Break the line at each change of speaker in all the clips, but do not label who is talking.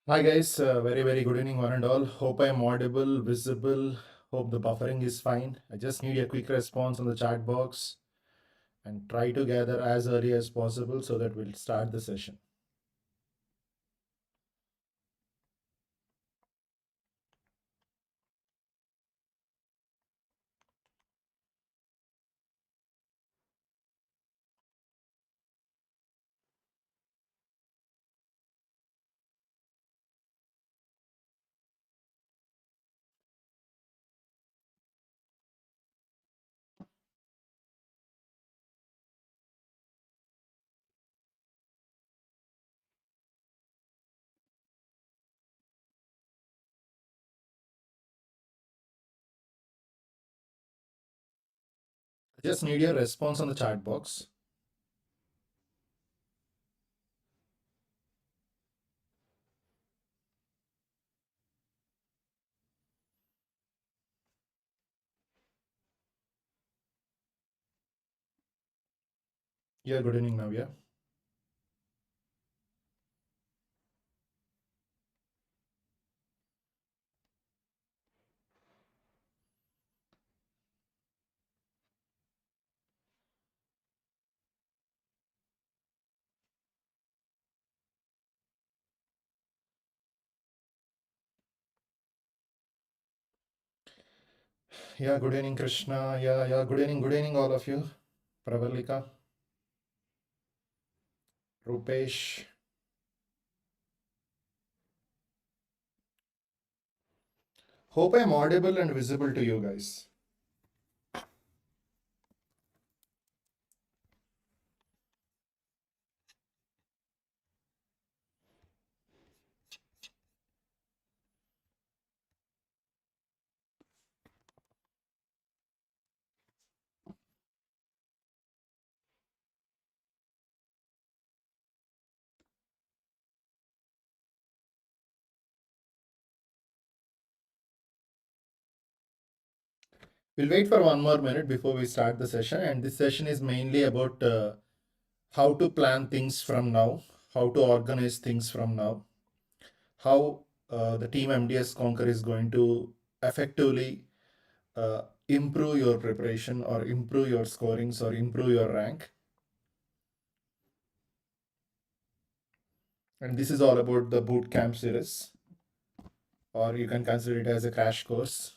Hi guys, very good evening one and all. Hope I am audible, visible. Hope the buffering is fine. I just need a quick response on the chat box and try to gather as early as possible so that we'll start the session. I just need your response on the chat box. Yeah, good evening Navya. Yeah, good evening Krishna. Yeah, good evening all of you. Pravalika, Rupesh. Hope I am audible and visible to you guys. We'll wait for one more minute before we start the session, and this session is mainly about how to plan things from now, how to organize things from now, how the team MDS Conquer is going to effectively improve your preparation or improve your scorings or improve your rank. And this is all about the boot camp series, or you can consider it as a crash course,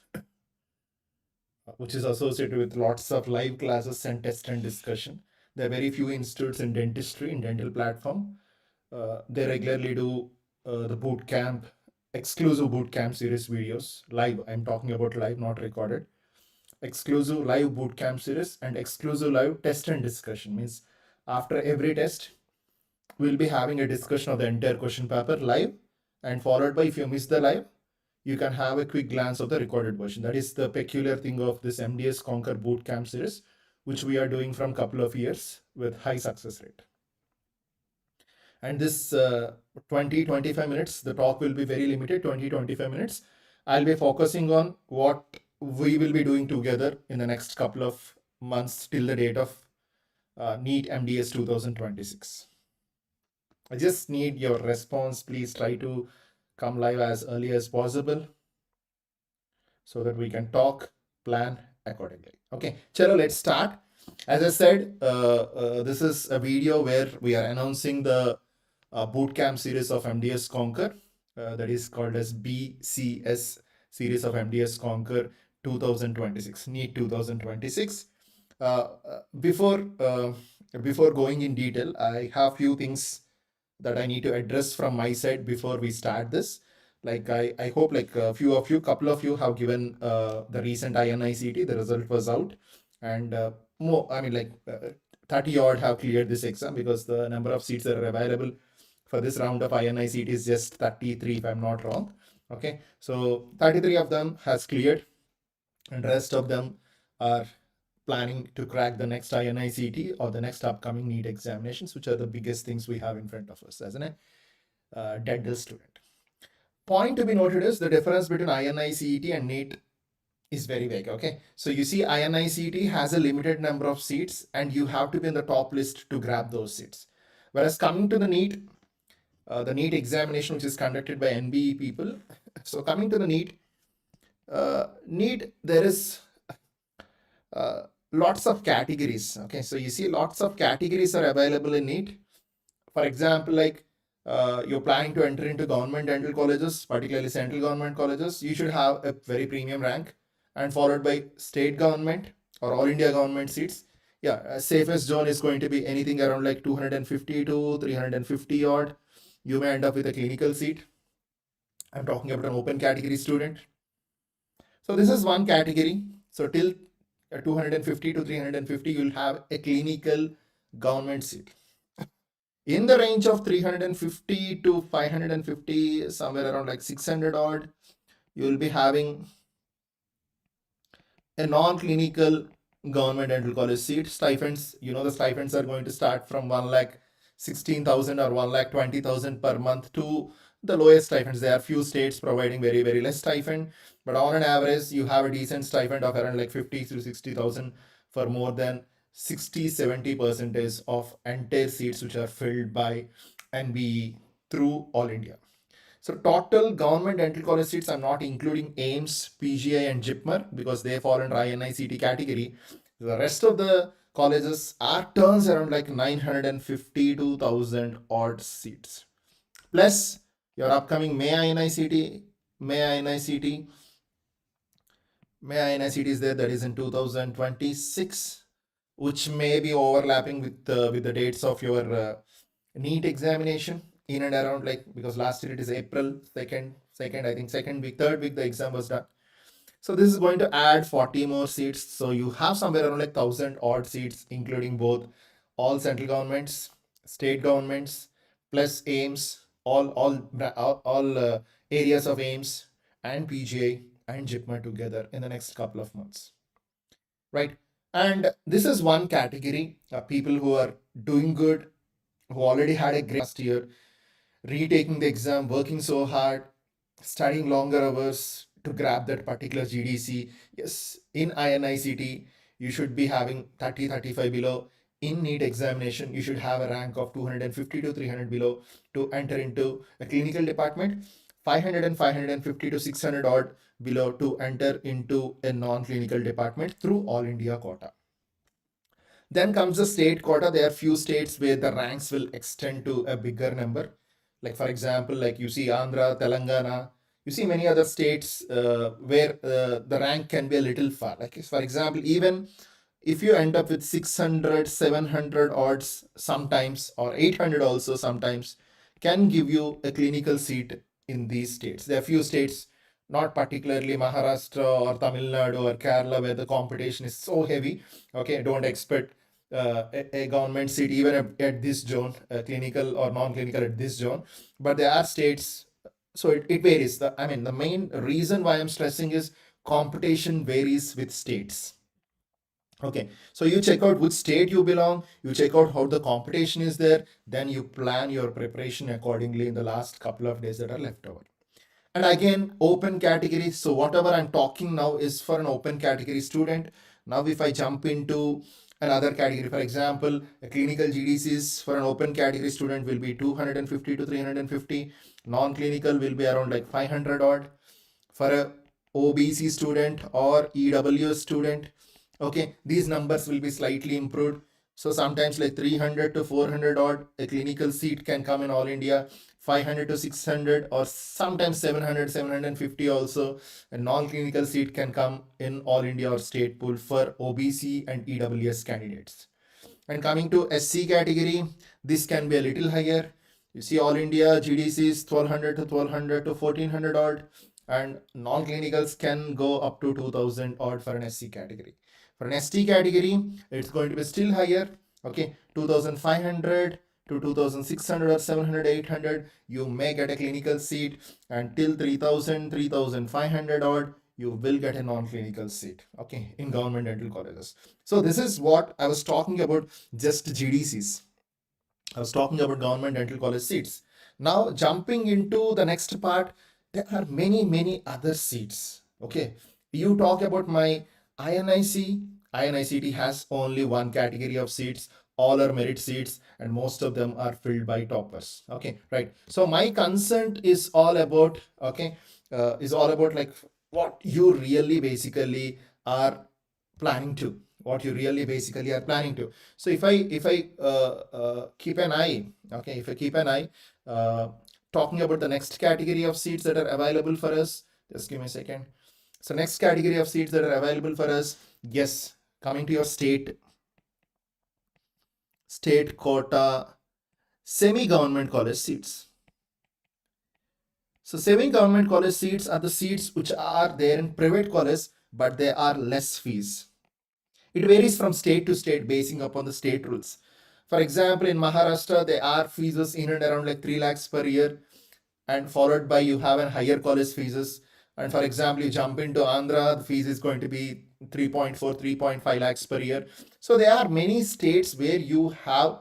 which is associated with lots of live classes and test and discussion. There are very few institutes in dentistry, in dental platform. They regularly do the boot camp, exclusive boot camp series videos, live. I'm talking about live, not recorded. Exclusive live boot camp series and exclusive live test and discussion. Means after every test, we'll be having a discussion of the entire question paper live, and followed by, if you miss the live, you can have a quick glance of the recorded version. That is the peculiar thing of this MDS Conquer boot camp series, which we are doing from couple of years with high success rate. And this 20-25 minutes, the talk will be very limited, 20-25 minutes. I'll be focusing on what we will be doing together in the next couple of months till the date of NEET MDS 2026. I just need your response. Please try to come live as early as possible so that we can talk, plan accordingly. Okay, chalo, let's start. As I said, this is a video where we are announcing the bootcamp series of MDS Conquer, that is called as BCS series of MDS Conquer 2026, NEET 2026. Before going in detail, I have few things that I need to address from my side before we start this. Like I hope like a few of you, couple of you have given the recent INICET, the result was out, and more, I mean like 30 odd have cleared this exam because the number of seats that are available for this round of INICET is just 33 if I'm not wrong. Okay, so 33 of them has cleared and rest of them are planning to crack the next INICET or the next upcoming NEET examinations, which are the biggest things we have in front of us as an dental student. Point to be noted is the difference between INICET and NEET is very vague. Okay, so you see, INICET has a limited number of seats, and you have to be in the top list to grab those seats. Whereas coming to the NEET, the NEET examination, which is conducted by NBE people. So coming to the NEET, there is lots of categories. Okay, so you see lots of categories are available in NEET. For example, like you're planning to enter into government dental colleges, particularly central government colleges, you should have a very premium rank, and followed by state government or all India government seats. Yeah, safest zone is going to be anything around like 250 to 350 odd. You may end up with a clinical seat. I'm talking about an open category student. So this is one category. So till 250 to 350, you'll have a clinical government seat. In the range of 350 to 550, somewhere around like 600 odd, you will be having a non-clinical government dental college seat. Stipends, you know, the stipends are going to start from 1,16,000 or 1,20,000 per month to the lowest stipends. There are few states providing very, very less stipend, but on an average, you have a decent stipend of around like 50 to 60,000 for more than 60-70% of entire seats which are filled by NBE through All India. So total government dental college seats, I'm not including AIIMS, PGI and JIPMER because they fall under INICET category. The rest of the colleges are turns around like 950 to 1,000 odd seats. Plus your upcoming May INICET is there, that is in 2026, which may be overlapping with the dates of your NEET examination in and around, like, because last year it is April 2nd, I think 2nd week, 3rd week the exam was done. So this is going to add 40 more seats. So you have somewhere around like 1,000 odd seats, including both all central governments, state governments, plus AIIMS, all areas of AIIMS and PGI and JIPMER together in the next couple of months, right? And this is one category, people who are doing good, who already had a great last year, retaking the exam, working so hard, studying longer hours to grab that particular GDC. Yes, in INICET, you should be having 30, 35 below. In NEET examination, you should have a rank of 250 to 300 below to enter into a clinical department. 500 and 550 to 600 odd below to enter into a non-clinical department through All India quota. Then comes the state quota. There are few states where the ranks will extend to a bigger number. Like for example, like you see Andhra, Telangana, you see many other states where the rank can be a little far. Like for example, even if you end up with 600, 700 odds sometimes, or 800 also sometimes, can give you a clinical seat in these states. There are few states, not particularly Maharashtra or Tamil Nadu or Kerala, where the competition is so heavy. Okay, don't expect a government seat even at this zone, clinical or non-clinical at this zone. But there are states, so it varies. The main reason why I'm stressing is competition varies with states. Okay, so you check out which state you belong, you check out how the competition is there, then you plan your preparation accordingly in the last couple of days that are left over. And again, open category. So whatever I'm talking now is for an open category student. Now, if I jump into another category, for example, a clinical GDCs for an open category student will be 250 to 350. Non-clinical will be around like 500 odd. For a OBC student or EWS student, okay, these numbers will be slightly improved. So sometimes like 300 to 400 odd, a clinical seat can come in All India. 500 to 600 or sometimes 700, 750 also. A non-clinical seat can come in All India or state pool for OBC and EWS candidates. And coming to SC category, this can be a little higher. You see All India GDCs 1200 to 1200 to 1400 odd, and non-clinicals can go up to 2000 odd for an SC category. For an ST category, it's going to be still higher. Okay, 2500 to 2600 or 700, 800, you may get a clinical seat, and till 3000, 3500 odd, you will get a non-clinical seat, okay, in government dental colleges. So this is what I was talking about, just GDCs. I was talking about government dental college seats. Now jumping into the next part, there are many other seats. Okay, you talk about my INIC. INICET has only one category of seats. all are merit seats, and most of them are filled by toppers. Okay, right. So my concern is all about, okay, is all about like what you really basically are planning to, what you really basically are planning to. So if I keep an eye, okay, if I keep an eye, talking about the next category of seats that are available for us, just give me a second. So next category of seats that are available for us, yes, coming to your state quota semi-government college seats. So semi-government college seats are the seats which are there in private college, but they are less fees. It varies from state to state basing upon the state rules. For example, in Maharashtra, there are fees in and around like 3 lakhs per year, and followed by you have a higher college fees. And for example, you jump into Andhra, the fees is going to be 3.4, 3.5 lakhs per year. So there are many states where you have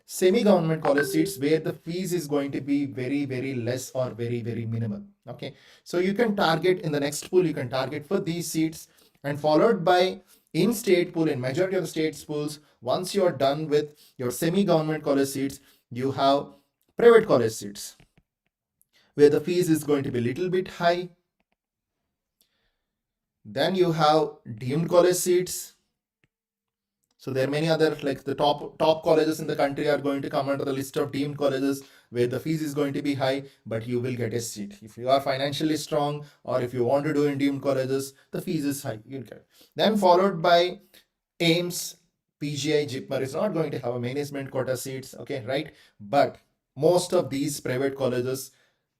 semi-government college seats where the fees is going to be very, very less or very, very minimal. Okay. So you can target in the next pool, you can target for these seats, and followed by in state pool, in majority of the state pools, once you are done with your semi-government college seats, you have private college seats where the fees is going to be a little bit high. Then you have deemed college seats. So there are many other, like the top colleges in the country are going to come under the list of deemed colleges where the fees is going to be high, but you will get a seat. If you are financially strong or if you want to do in deemed colleges, the fees is high, you'll get it. Then followed by AIIMS, PGI, JIPMER is not going to have a management quota seats, okay, right? But most of these private colleges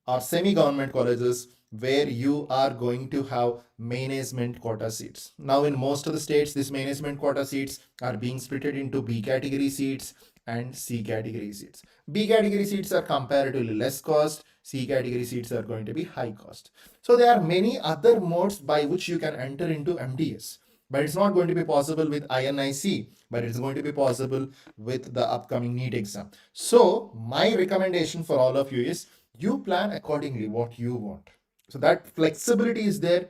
are semi-government colleges where you are going to have management quota seats. Now in most of the states, these management quota seats are being split into B category seats and C category seats. B category seats are comparatively less cost, C category seats are going to be high cost. So there are many other modes by which you can enter into MDS, but it's not going to be possible with INICET, but it's going to be possible with the upcoming NEET exam. So my recommendation for all of you is you plan accordingly what you want. So that flexibility is there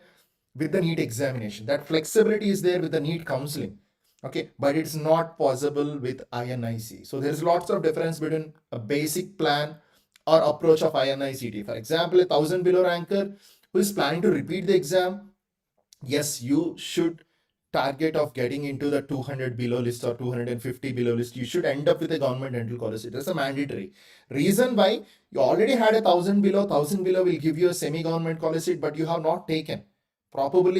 with the NEET examination. That flexibility is there with the NEET counseling. Okay, but it's not possible with INICET. So there's lots of difference between a basic plan or approach of INICET. For example, a 1000 below ranker who is planning to repeat the exam, yes, you should target of getting into the 200 below list or 250 below list. You should end up with a government dental college. It is a mandatory reason why you already had a 1000 below. 1000 below will give you a semi-government college seat, but you have not taken. Probable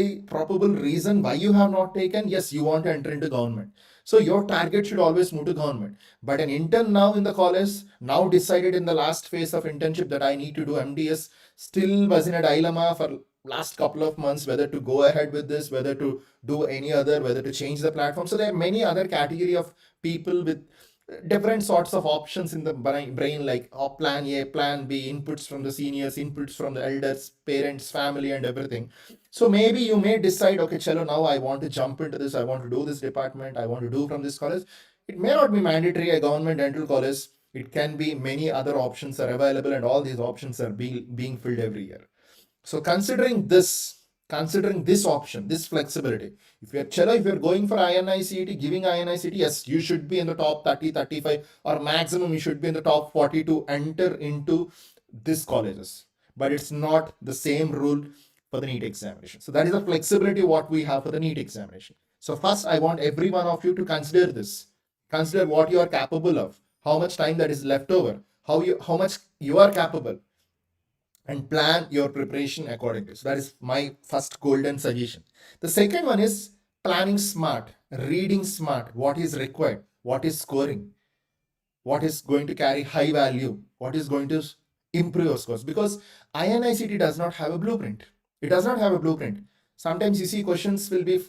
reason why you have not taken, yes, you want to enter into government. So your target should always move to government. But an intern now in the college, now decided in the last phase of internship that I need to do MDS, still was in a dilemma for last couple of months whether to go ahead with this, whether to do any other, whether to change the platform. So there are many other category of people with different sorts of options in the brain, like plan A, plan B, inputs from the seniors, inputs from the elders, parents, family, and everything. So maybe you may decide, okay, chalo, now I want to jump into this, I want to do this department, I want to do from this college. It may not be mandatory a government dental college. It can be many other options are available, and all these options are being filled every year. So considering this option, this flexibility, if you're going for INICET, giving INICET, yes, you should be in the top 30, 35, or maximum you should be in the top 40 to enter into these colleges. But it's not the same rule for the NEET examination. So that is the flexibility what we have for the NEET examination. So first, I want every one of you to consider this. Consider what you are capable of, how much time that is left over, how much you are capable, and plan your preparation accordingly. So that is my first golden suggestion. The second one is planning smart, reading smart, what is required, what is scoring, what is going to carry high value, what is going to improve your scores. Because INICET does not have a blueprint. It does not have a blueprint. Sometimes you see questions will be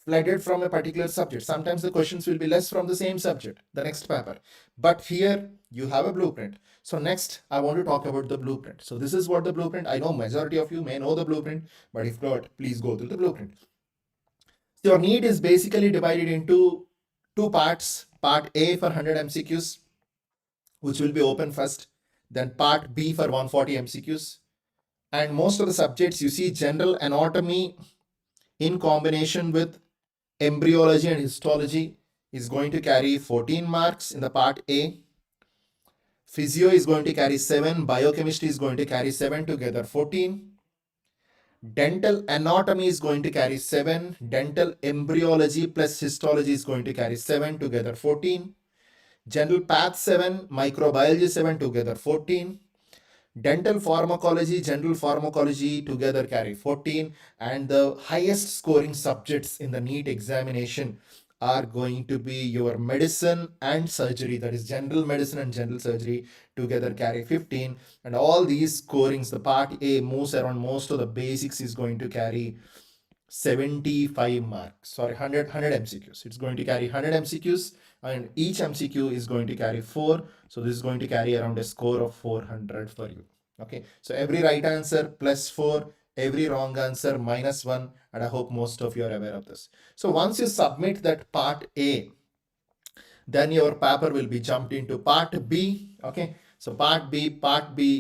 flooded from a particular subject. Sometimes the questions will be less from the same subject, the next paper. But here you have a blueprint. So next, I want to talk about the blueprint. So this is what the blueprint, I know majority of you may know the blueprint, but if not, please go through the blueprint. So your NEET is basically divided into two parts. Part A for 100 MCQs, which will be open first. Then part B for 140 MCQs. And most of the subjects you see general anatomy in combination with embryology and histology. is going to carry 14 marks in the part A. Physio is going to carry 7. Biochemistry is going to carry 7, together 14. Dental anatomy is going to carry 7. Dental embryology plus histology is going to carry 7, together 14. General path 7, microbiology 7, together 14. Dental pharmacology, general pharmacology together carry 14, and the highest scoring subjects in the NEET examination are going to be your medicine and surgery, that is general medicine and general surgery together carry 15. And all these scorings, the part A moves around most of the basics, is going to carry 75 marks, sorry, 100 MCQs. It's going to carry 100 MCQs, and each MCQ is going to carry 4. So this is going to carry around a score of 400 for you. Okay, so every right answer plus 4, every wrong answer minus 1, and I hope most of you are aware of this. So once you submit that part A, then your paper will be jumped into part B. Okay, so part B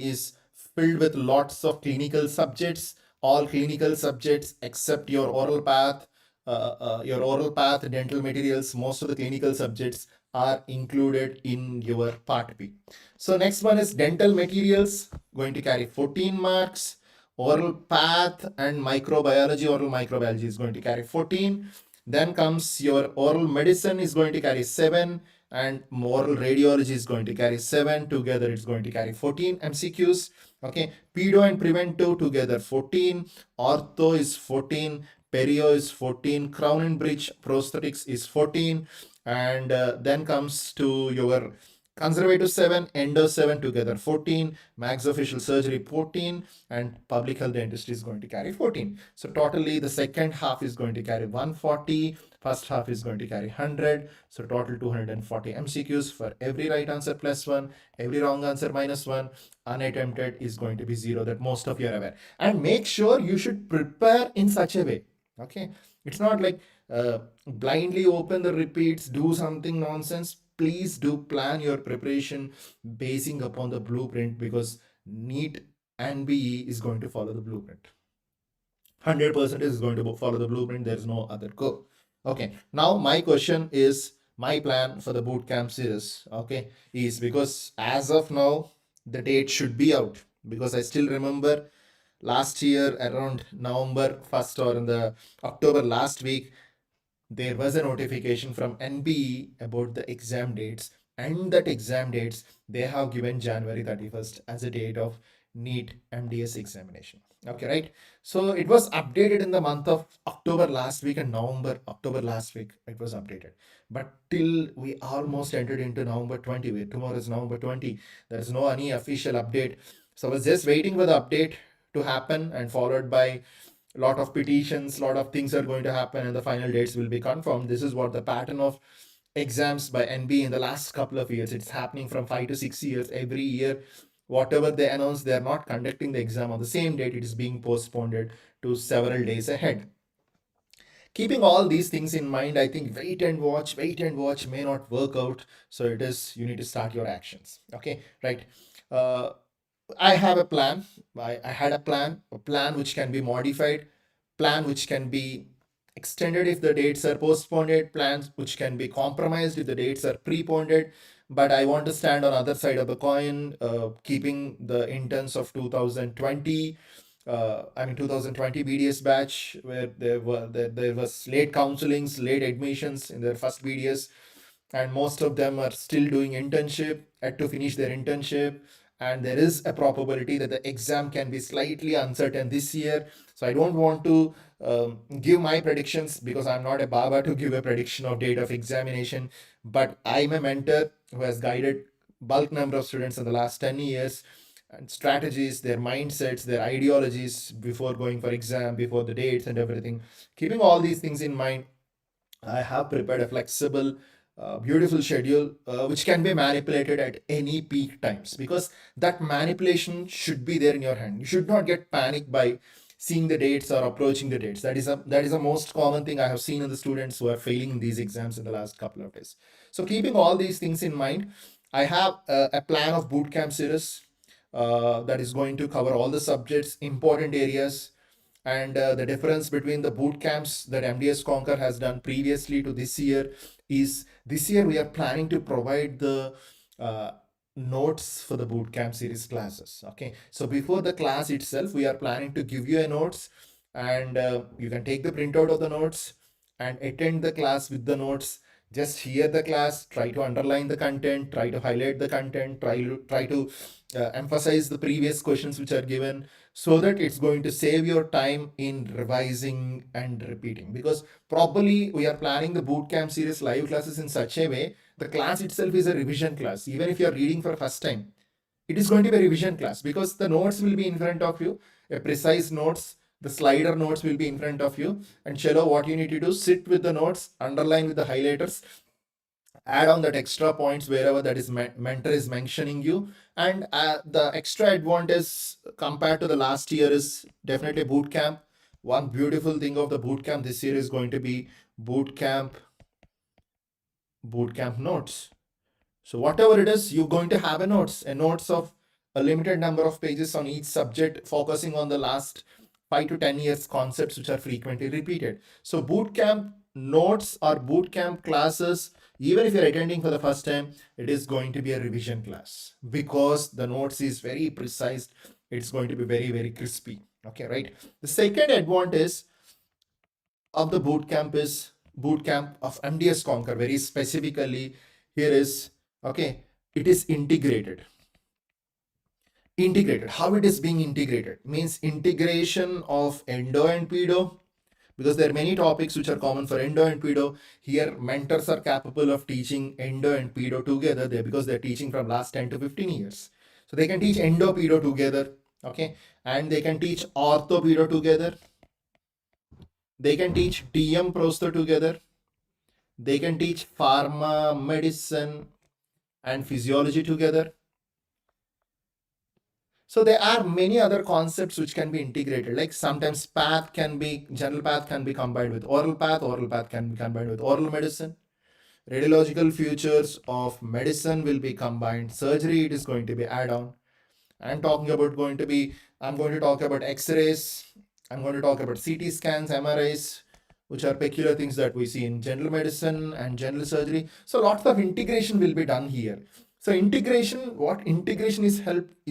is filled with lots of clinical subjects, all clinical subjects except your oral path, dental materials. Most of the clinical subjects are included in your part B. So next one is dental materials, going to carry 14 marks. Oral path and microbiology, oral microbiology is going to carry 14. Then comes your oral medicine is going to carry 7, and oral radiology is going to carry 7. Together it's going to carry 14 MCQs. Okay, pedo and preventive together 14. Ortho is 14. Perio is 14. Crown and bridge prosthetics is 14. And then comes to your conservative 7, endo 7, together 14, maxillofacial surgery 14, and public health dentistry is going to carry 14. So totally the second half is going to carry 140, first half is going to carry 100. So total 240 MCQs. For every right answer plus 1, every wrong answer minus 1, unattempted is going to be 0. That most of you are aware. And make sure you should prepare in such a way. Okay, it's not like blindly open the repeats, do something nonsense. Please do plan your preparation basing upon the blueprint, because NEET and BE is going to follow the blueprint. 100% is going to follow the blueprint. There's no other go. Okay, now my question is, my plan for the bootcamp series, okay, is, because as of now the date should be out, because I still remember last year around November 1st or in the October last week, there was a notification from NBE about the exam dates, and that exam dates they have given January 31st as a date of NEET MDS examination. Okay, right? So it was updated in the month of October last week, and October last week it was updated. But till we almost entered into November 20, tomorrow is November 20, there is no any official update. So I was just waiting for the update to happen, and followed by a lot of petitions, a lot of things are going to happen, and the final dates will be confirmed. This is what the pattern of exams by NB in the last couple of years. It's happening from 5 to 6 years. Every year, whatever they announce, they are not conducting the exam on the same date. It is being postponed to several days ahead. Keeping all these things in mind, I think wait and watch may not work out. So it is, you need to start your actions. Okay, right? I have a plan. I had a plan which can be modified, plan which can be extended if the dates are postponed, plans which can be compromised if the dates are preponed. But I want to stand on other side of the coin, keeping the interns of 2020. 2020 BDS batch, where there was late counselings, late admissions in their first BDS, and most of them are still doing internship, had to finish their internship, and there is a probability that the exam can be slightly uncertain this year. So I don't want to give my predictions, because I'm not a Baba to give a prediction of date of examination, but I'm a mentor who has guided bulk number of students in the last 10 years, and strategies, their mindsets, their ideologies before going for exam, before the dates and everything. Keeping all these things in mind, I have prepared a flexible, beautiful schedule which can be manipulated at any peak times, because that manipulation should be there in your hand. You should not get panicked by seeing the dates or approaching the dates. That is a most common thing I have seen in the students who are failing in these exams in the last couple of days. So keeping all these things in mind, I have a plan of bootcamp series that is going to cover all the subjects, important areas, and the difference between the boot camps that MDS CONQUER has done previously to this year is this year we are planning to provide the notes for the bootcamp series classes. Okay, so before the class itself, we are planning to give you a notes, and you can take the printout of the notes and attend the class with the notes. Just hear the class, try to underline the content, try to highlight the content, try to emphasize the previous questions which are given, so that it's going to save your time in revising and repeating. Because probably we are planning the bootcamp series live classes in such a way, the class itself is a revision class. Even if you are reading for first time, it is going to be a revision class, because the notes will be in front of you, a precise notes, the slider notes will be in front of you, and chalo, what you need to do, sit with the notes, underline with the highlighters, add on that extra points wherever that is mentor is mentioning you. And the extra advantage compared to the last year is definitely boot camp. One beautiful thing of the boot camp this year is going to be boot camp notes. So whatever it is, you're going to have a notes of a limited number of pages on each subject, focusing on the last 5 to 10 years concepts which are frequently repeated. So bootcamp notes or bootcamp classes, even if you're attending for the first time, it is going to be a revision class, because the notes is very precise. It's going to be very, very crispy. Okay, right? The second advantage of the bootcamp is bootcamp of MDSconquer, very specifically here is, okay, it is integrated. How it is being integrated means integration of endo and pedo, because there are many topics which are common for endo and pedo. Here mentors are capable of teaching endo and pedo together there, because they're teaching from last 10 to 15 years. So they can teach endo pedo together, okay, and they can teach ortho pedo together. They can teach DM prostho together. They can teach pharma, medicine, and physiology together. So there are many other concepts which can be integrated. Like sometimes general path can be combined with oral path can be combined with oral medicine. Radiological features of medicine will be combined. Surgery, it is going to be add-on. I'm going to talk about X-rays. I'm going to talk about CT scans, MRIs, which are peculiar things that we see in general medicine and general surgery. So lots of integration will be done here. So integration, what integration is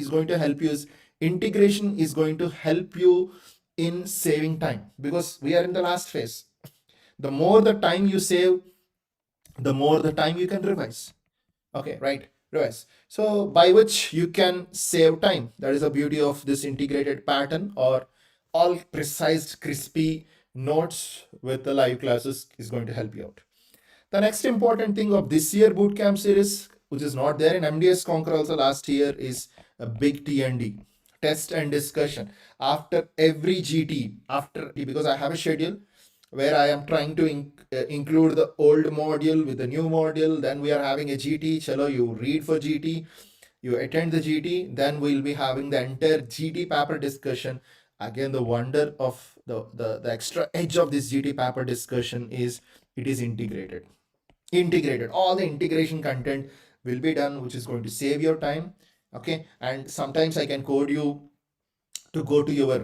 going to help you is, integration is going to help you in saving time, because we are in the last phase. The more the time you save, the more the time you can revise. Okay, right, revise. So by which you can save time. That is the beauty of this integrated pattern, or all precise, crispy notes with the live classes is going to help you out. The next important thing of this year bootcamp series, which is not there in MDSconquer also last year, is a big T&D, test and discussion. After every GT, because I have a schedule where I am trying to include the old module with the new module. Then we are having a GT. Chalo, you read for GT, you attend the GT, then we'll be having the entire GT paper discussion. Again, the wonder of the extra edge of this GT paper discussion is it is integrated. All the integration content will be done, which is going to save your time. Okay, and sometimes I can code you to go to your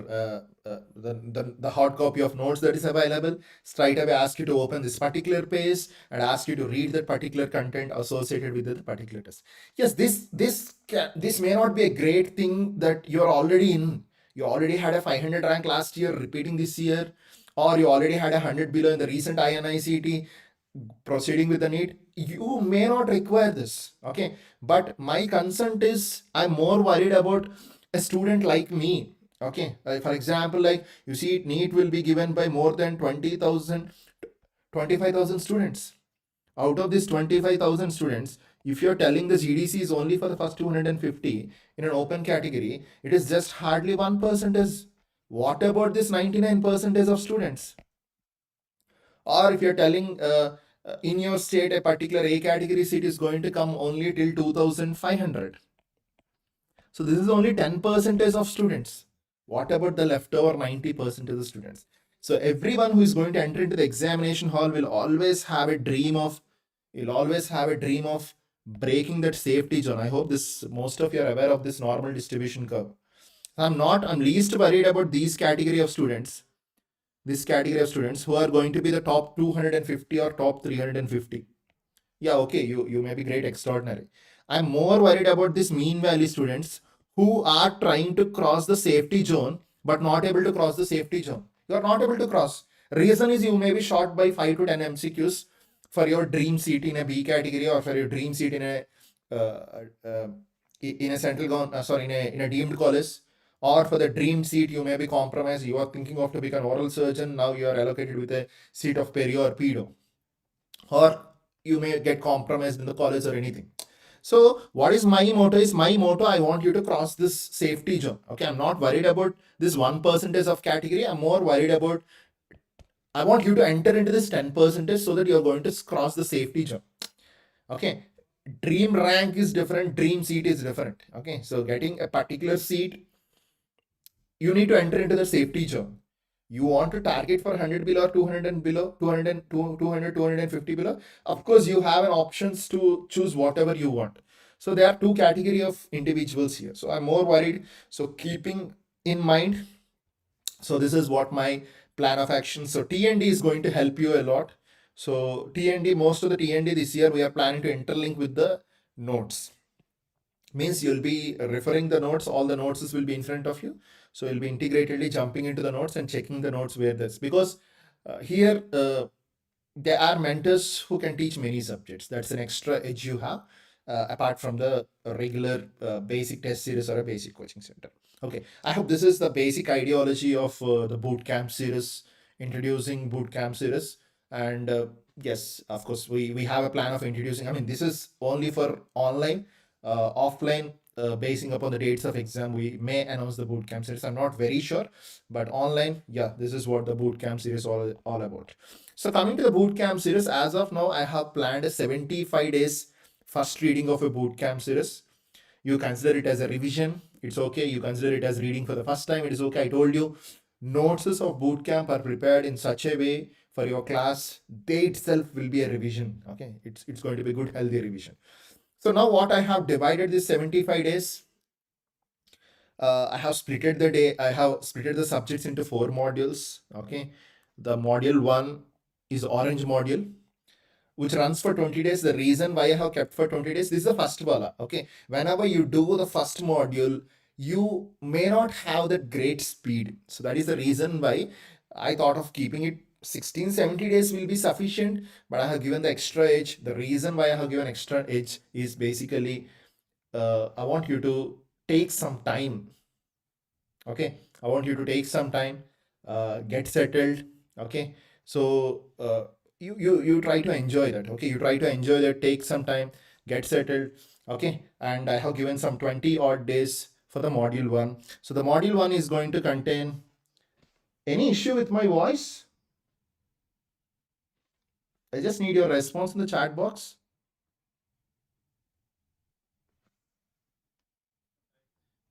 the hard copy of notes that is available. Straight away ask you to open this particular page and ask you to read that particular content associated with the particular test. Yes, this may not be a great thing that you're already in. You already had a 500 rank last year, repeating this year, or you already had 100 below in the recent INICET, proceeding with the NEET. You may not require this, okay? But my concern is, I'm more worried about a student like me, okay? For example, like you see, NEET will be given by more than 20,000, 25,000 students. Out of these 25,000 students, if you're telling the GDC is only for the first 250 in an open category, it is just hardly 1%. What about this 99% of students? Or if you're telling in your state a particular A category seat is going to come only till 2,500. So this is only 10% of students. What about the leftover 90% of the students? So everyone who is going to enter into the examination hall will always have a dream of breaking that safety zone. I hope most of you are aware of this normal distribution curve. I'm least worried about this category of students who are going to be the top 250 or top 350. Yeah, okay, you may be great, extraordinary. I'm more worried about this mean value students who are trying to cross the safety zone but not able to cross the safety zone. You are not able to cross. Reason is you may be short by 5 to 10 MCQs for your dream seat in a B category or for your dream seat in a in a central government, sorry, in a deemed college, or for the dream seat you may be compromised. You are thinking of to become an oral surgeon. Now you are allocated with a seat of perio or pedo, or you may get compromised in the college or anything. So what is my motto? Is my motto, I want you to cross this safety zone. Okay, I'm not worried about this 1% of category. I'm more worried about, I want you to enter into this 10% so that you're going to cross the safety zone. Okay, dream rank is different, dream seat is different. Okay, so getting a particular seat, you need to enter into the safety zone. You want to target for 100 below or 200 and below, 200, 200, 250 below. Of course, you have an options to choose whatever you want. So there are two category of individuals here. So I'm more worried. So keeping in mind, so this is what my plan of action. So TND is going to help you a lot. So TND, most of the TND this year, we are planning to interlink with the notes. Means you'll be referring the notes, all the notes will be in front of you. So you'll be integratedly jumping into the notes and checking the notes where this, because here there are mentors who can teach many subjects. That's an extra edge you have apart from the regular basic test series or a basic coaching center. Okay, I hope this is the basic ideology of the boot camp series, introducing boot camp series. And yes, of course, we have a plan of introducing, I mean, this is only for online. Offline, basing upon the dates of exam, we may announce the boot camp series. I'm not very sure, but online, yeah, this is what the boot camp series all about. So coming to the boot camp series, as of now, I have planned a 75 days first reading of a boot camp series. You consider it as a revision, it's okay. You consider it as reading for the first time, it is okay. I told you, notes of boot camp are prepared in such a way for your class, they itself will be a revision. Okay, it's going to be good, healthy revision. So now what I have divided this 75 days, I have splitted the day, I have splitted the subjects into 4 modules. Okay, the module 1 is orange module, which runs for 20 days. The reason why I have kept for 20 days, this is the first wala. Okay, whenever you do the first module, you may not have that great speed. So that is the reason why I thought of keeping it 16, 70 days will be sufficient, but I have given the extra edge. The reason why I have given extra edge is basically I want you to take some time. Okay, I want you to take some time, get settled. Okay, so you try to enjoy that. Okay, you try to enjoy that, take some time, get settled. Okay, and I have given some 20 odd days for the module 1. So the module 1 is going to contain, any issue with my voice? I just need your response in the chat box.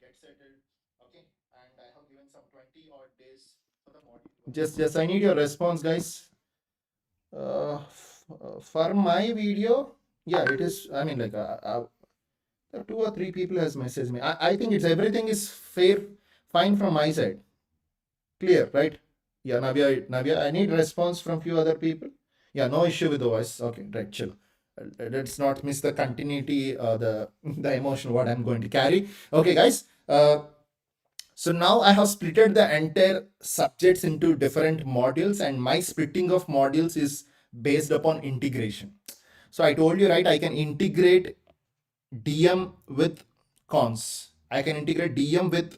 Get settled. Okay, and I have given some 20 odd days for the module. Just I need your response, guys. For my video, yeah, it is. I mean, like, 2 or 3 people has messaged me. I think it's everything is fair, fine from my side. Clear, right? Yeah, Navya, I need response from few other people. Yeah, no issue with the voice. Okay, right, chill. Let's not miss the continuity, the emotion what I'm going to carry. Okay, guys. So now I have splitted the entire subjects into different modules, and my splitting of modules is based upon integration. So I told you, right, I can integrate DM with cons. I can integrate DM with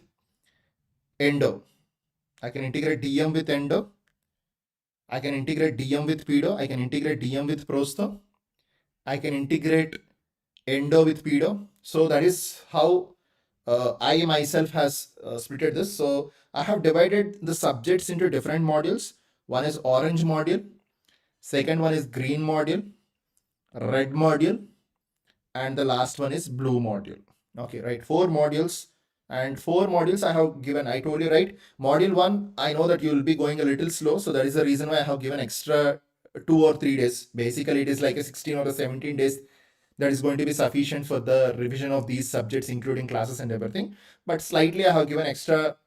endo. I can integrate DM with endo. I can integrate DM with pedo. I can integrate DM with prosto. I can integrate endo with pedo. So that is how I myself has splitted this. So I have divided the subjects into different modules. One is orange module. Second one is green module, red module, and the last one is blue module. Okay, right, 4 modules, and 4 modules I have given. I told you, right, module 1, I know that you will be going a little slow, so that is the reason why I have given extra 2 or 3 days. Basically it is like a 16 or a 17 days that is going to be sufficient for the revision of these subjects, including classes and everything. But slightly I have given extra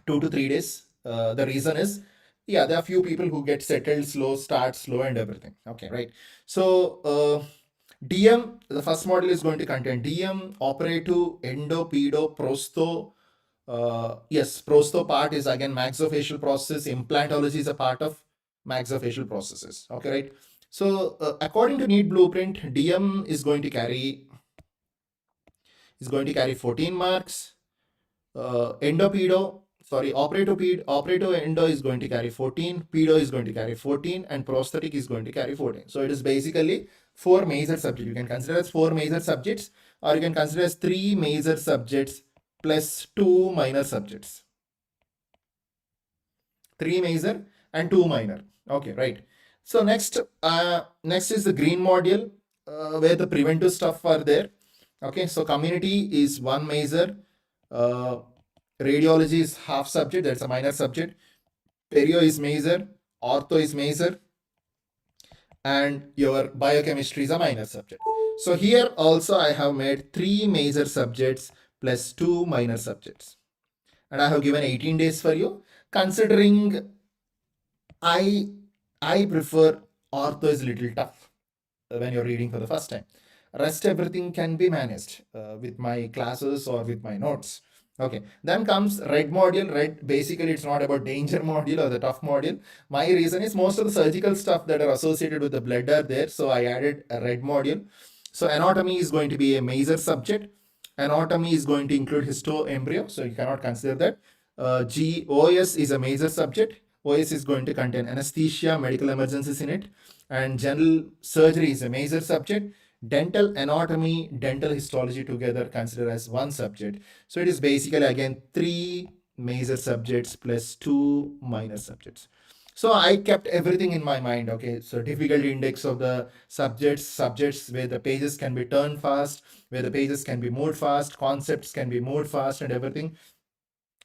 2 to 3 days. The reason is Yeah, there are few people who get settled slow, start slow, and everything. Okay, right. So DM, the first module is going to contain DM, operative, endo, pedo, prosto. Yes, prosto part is again maxillofacial process. Implantology is a part of maxillofacial processes. Okay, right. So according to NEET blueprint, DM is going to carry 14 marks. Endopedo, sorry, operative endo is going to carry 14, pedo is going to carry 14, and prosthetic is going to carry 14. So it is basically four major subjects. You can consider as four major subjects, or you can consider as three major subjects plus two minor subjects. Three major and two minor. Okay, right. So next is the green module, where the preventive stuff are there. Okay, so community is one major. Uh, Radiology is half subject, that's a minor subject. Perio is major, ortho is major, and your biochemistry is a minor subject. So here also I have made three major subjects plus two minor subjects. And I have given 18 days for you. Considering I I prefer ortho is a little tough when you're reading for the first time. Rest everything can be managed with my classes or with my notes. Okay, then comes red module. Red, basically it's not about danger module or the tough module. My reason is most of the surgical stuff that are associated with the blood are there, so I added a red module. So anatomy is going to be a major subject. Anatomy is going to include histo embryo, so you cannot consider that. GOS is a major subject. OS is going to contain anesthesia, medical emergencies in it, and general surgery is a major subject. Dental anatomy, dental histology together considered as one subject. So it is basically again three major subjects plus two minor subjects. So I kept everything in my mind. Okay, so difficulty index of the subjects where the pages can be turned fast, where the pages can be moved fast, concepts can be moved fast, and everything.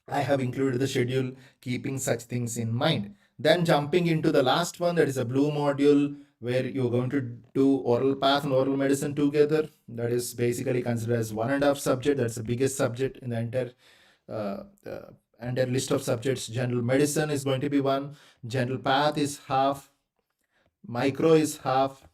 I have included the schedule keeping such things in mind. Then jumping into the last one, that is a blue module where you're going to do oral path and oral medicine together. That is basically considered as one and a half subject. That's the biggest subject in the entire list of subjects. General medicine is going to be one. General path is half. Micro is half.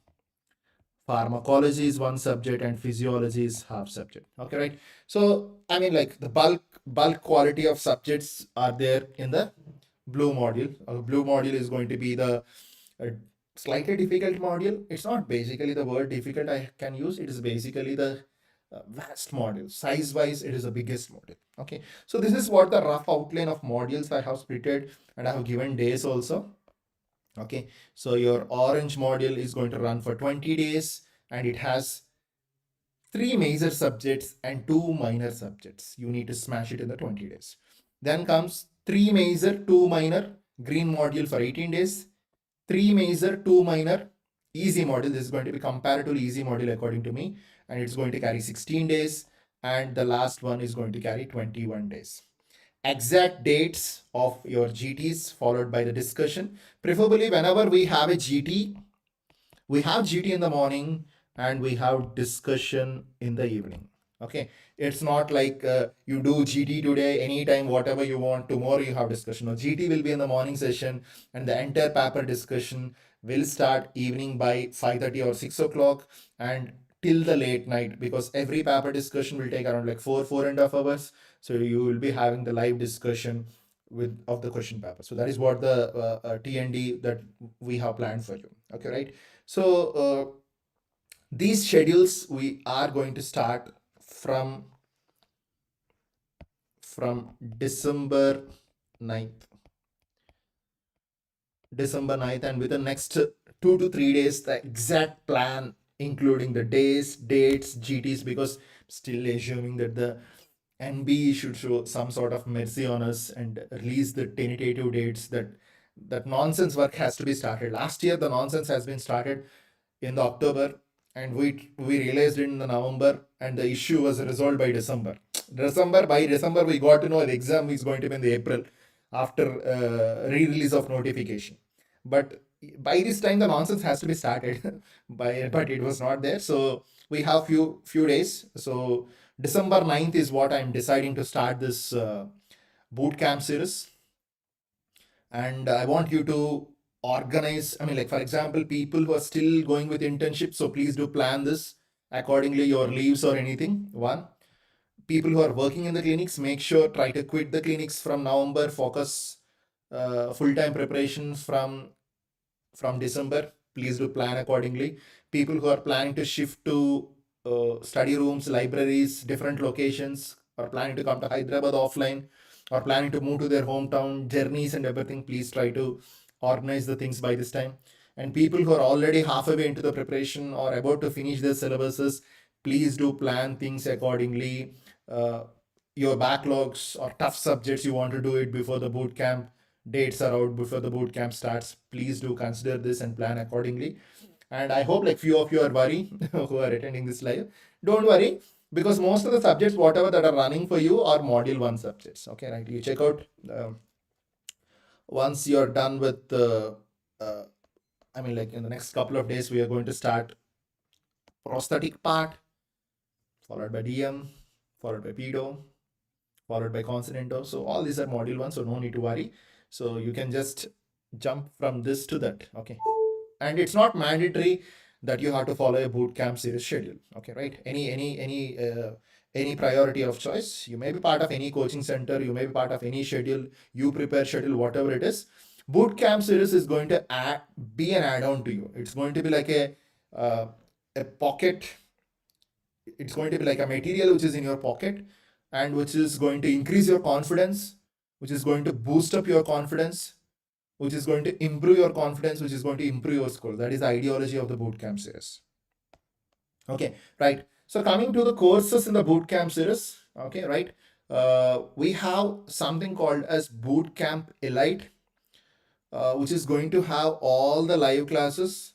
Pharmacology is one subject and physiology is half subject. Okay, right. So I mean, like the bulk quality of subjects are there in the blue module. Blue module is going to be the uh, slightly difficult module. It's not basically the word difficult I can use. It is basically the vast module. Size wise, it is the biggest module. Okay, so this is what the rough outline of modules I have splitted, and I have given days also. Okay, so your orange module is going to run for 20 days, and it has three major subjects and two minor subjects. You need to smash it in the 20 days. Then comes three major, two minor, green module for 18 days, three major, two minor, easy module. This is going to be comparatively easy module according to me, and it's going to carry 16 days, and the last one is going to carry 21 days. Exact dates of your GTs followed by the discussion. Preferably whenever we have a GT, we have GT in the morning and we have discussion in the evening. Okay, it's not like you do GT today anytime whatever you want, tomorrow you have discussion. No, GT will be in the morning session, and the entire paper discussion will start evening by 5:30 or 6 o'clock and till the late night, because every paper discussion will take around like 4.5 hours. So you will be having the live discussion of the question paper. So that is what the TND that we have planned for you. Okay, right. So these schedules we are going to start from December 9th. December 9th, and within next 2 to 3 days, the exact plan, including the days, dates, GTs, because still assuming that the NB should show some sort of mercy on us and release the tentative dates. That nonsense work has to be started. Last year, the nonsense has been started in the October, and we realized it in the November, and the issue was resolved by December. By December, we got to know the exam is going to be in the April after re-release of notification. But by this time, the nonsense has to be started. But it was not there. So we have few days. So December 9th is what I'm deciding to start this boot camp series. And I want you to organize. I mean, like, for example, people who are still going with internship, so please do plan this accordingly, your leaves or anything. One, people who are working in the clinics, make sure try to quit the clinics from November, focus full-time preparations from December. Please do plan accordingly. People who are planning to shift to study rooms, libraries, different locations, or planning to come to Hyderabad offline, or planning to move to their hometown, journeys and everything, please try to organize the things by this time. And people who are already halfway into the preparation or about to finish their syllabuses, please do plan things accordingly. Uh, your backlogs or tough subjects, you want to do it before the boot camp dates are out, before the boot camp starts. Please do consider this and plan accordingly. And I hope like few of you are worried who are attending this live. Don't worry, because most of the subjects whatever that are running for you are module 1 subjects. Okay, right? You check out once you're done with the I mean, like, in the next couple of days we are going to start prosthetic part, followed by DM, followed by pedo, followed by consonanto. So all these are module 1, so no need to worry. So you can just jump from this to that. Okay, and it's not mandatory that you have to follow a boot camp series schedule. Okay, right? Any priority of choice. You may be part of any coaching center, you may be part of any schedule, you prepare schedule, whatever it is. Boot camp series is going to be an add-on to you. It's going to be like a pocket. It's going to be like a material which is in your pocket and which is going to increase your confidence, which is going to boost up your confidence, which is going to improve your confidence, which is going to improve your score. That is the ideology of the bootcamp series. Okay, right. So coming to the courses in the bootcamp series, okay, right. We have something called as Bootcamp Elite, which is going to have all the live classes,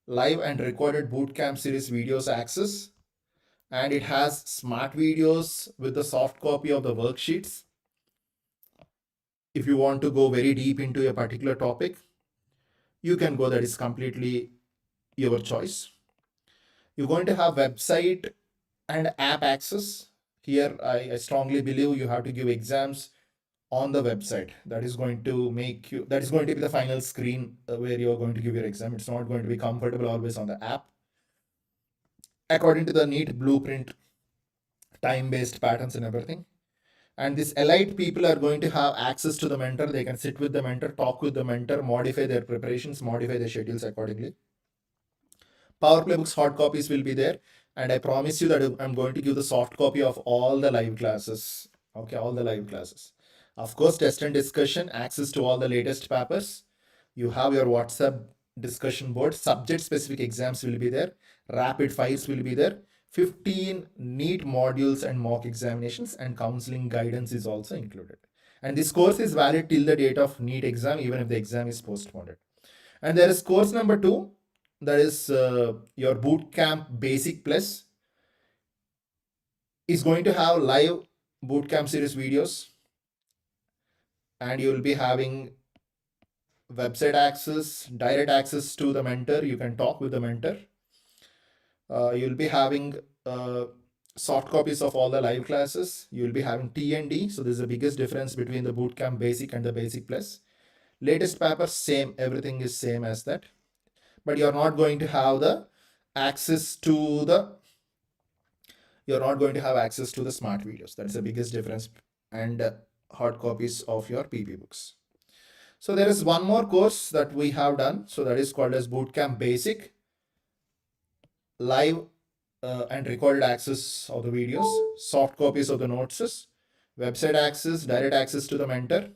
live and recorded bootcamp series videos access. And it has smart videos with the soft copy of the worksheets. If you want to go very deep into a particular topic, you can go. That is completely your choice. You're going to have website and app access. Here, I strongly believe you have to give exams on the website. That is going to make you, that is going to be the final screen where you're going to give your exam. It's not going to be comfortable always on the app. According to the NEET blueprint, time-based patterns and everything. And these elite people are going to have access to the mentor. They can sit with the mentor, talk with the mentor, modify their preparations, modify their schedules accordingly. Power Playbooks hard copies will be there. And I promise you that I'm going to give the soft copy of all the live classes. Okay, all the live classes. Of course, test and discussion, access to all the latest papers. You have your WhatsApp discussion board. Subject specific exams will be there. Rapid fires will be there. 15 NEET modules and mock examinations, and counseling guidance is also included. And this course is valid till the date of NEET exam, even if the exam is postponed. And there is course number 2, that is your bootcamp basic plus, is going to have live bootcamp series videos, and you will be having website access, direct access to the mentor. You can talk with the mentor. You'll be having soft copies of all the live classes. You'll be having T&D. So this is the biggest difference between the bootcamp basic and the basic plus. Latest paper, same. Everything is same as that. But you're not going to have the access to the smart videos. That's the biggest difference. And hard copies of your PP books. So there is one more course that we have done. So that is called as Bootcamp Basic, live and recorded access of the videos, soft copies of the notes, website access, direct access to the mentor.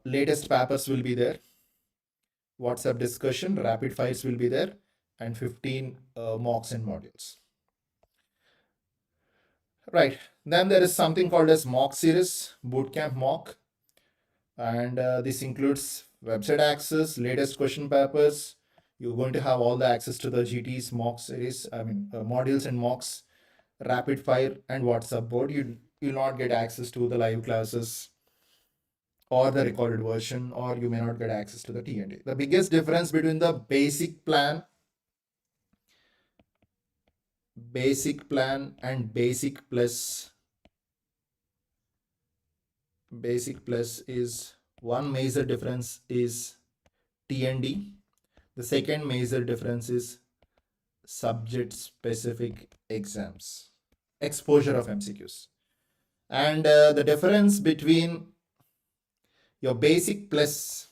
Latest papers will be there. WhatsApp discussion, rapid fires will be there, and 15 mocks and modules. Right. Then there is something called as mock series, bootcamp mock. And this includes website access, latest question papers. You're going to have all the access to the GT's mock series, modules and mocks, rapid fire, and WhatsApp board. You'll not get access to the live classes or the recorded version, or you may not get access to the T&D. The biggest difference between the basic plan and basic plus basic plus is one major difference is TND. The second major difference is subject specific exams, exposure of MCQs. And the difference between your basic plus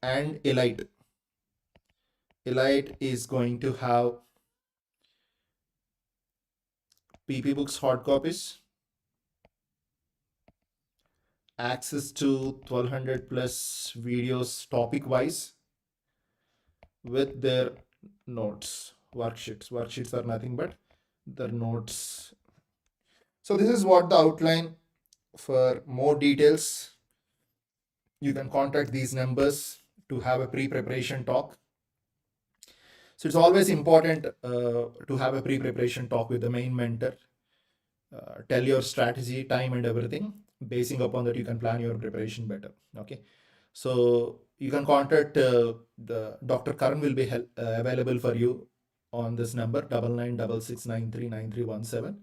and elite is going to have PP books hard copies, access to 1200 plus videos topic wise with their notes, worksheets are nothing but the notes. So this is what the outline. For more details, you can contact these numbers to have a pre-preparation talk. So it's always important to have a pre-preparation talk with the main mentor. Tell your strategy, time, and everything. Basing upon that, you can plan your preparation better. Okay. So you can contact the Dr. Karan will be available for you on this number 9966939317,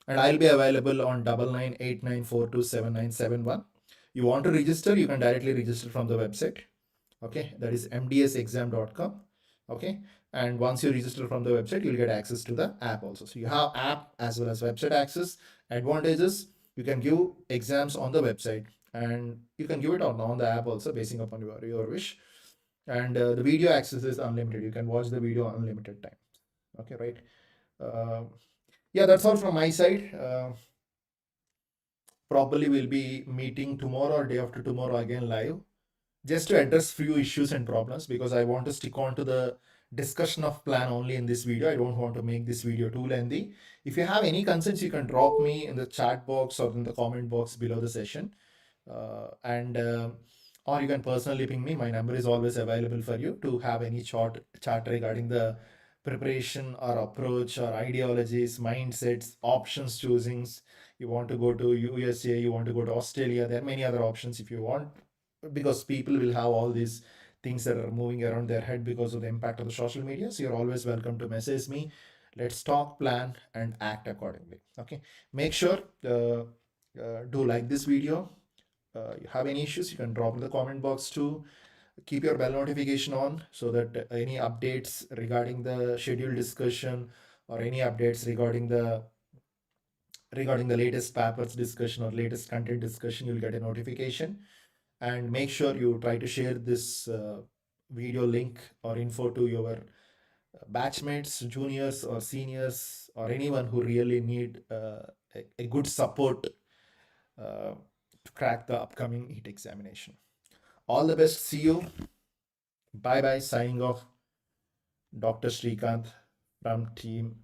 and I'll be available on 9989427971. You want to register, you can directly register from the website. Okay, that is mdsexam.com. Okay, and once you register from the website, you'll get access to the app also. So you have app as well as website access. Advantages: you can give exams on the website, and you can give it on the app also, basing upon your wish. And the video access is unlimited. You can watch the video unlimited time. Okay, right? Yeah, that's all from my side. Probably we'll be meeting tomorrow or day after tomorrow again live, just to address few issues and problems, because I want to stick on to the discussion of plan only in this video. I don't want to make this video too lengthy. If you have any concerns, you can drop me in the chat box or in the comment box below the session, and or you can personally ping me. My number is always available for you to have any chat regarding the preparation or approach or ideologies, mindsets, options, choosings. You want to go to USA, you want to go to Australia, there are many other options if you want, because people will have all these things that are moving around their head because of the impact of the social media. So you're always welcome to message me. Let's talk, plan, and act accordingly. Okay, make sure do like this video. You have any issues, you can drop in the comment box too. Keep your bell notification on so that any updates regarding the schedule discussion or any updates regarding the latest papers discussion or latest content discussion, you'll get a notification. And make sure you try to share this video link or info to your batchmates, juniors or seniors, or anyone who really need a good support to crack the upcoming NEET examination. All the best. See you. Bye bye. Signing off. Dr. Srikanth from team